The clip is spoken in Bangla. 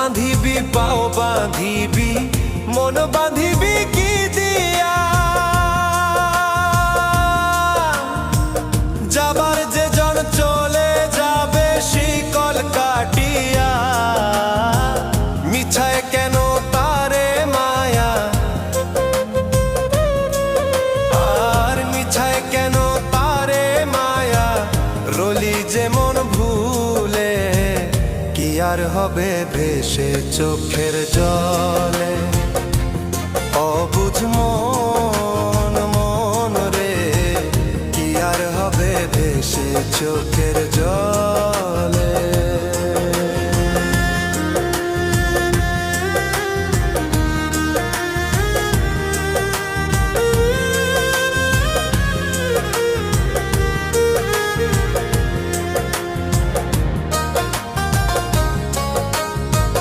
বাঁধিবি পাও বাঁধিবি মন বাঁধিবি কি দিয়া? যাবার যে জন চলে যাবে শিকল কাটিয়া, মিছায় কেন তারে মায়া, আর মিছায় কেন তারে মায়া, রলি যেমন ভুলে কি আর হবে ভেসে চোখের জলে। অবুঝ মন মন রে কি আর হবে ভেসে চোখ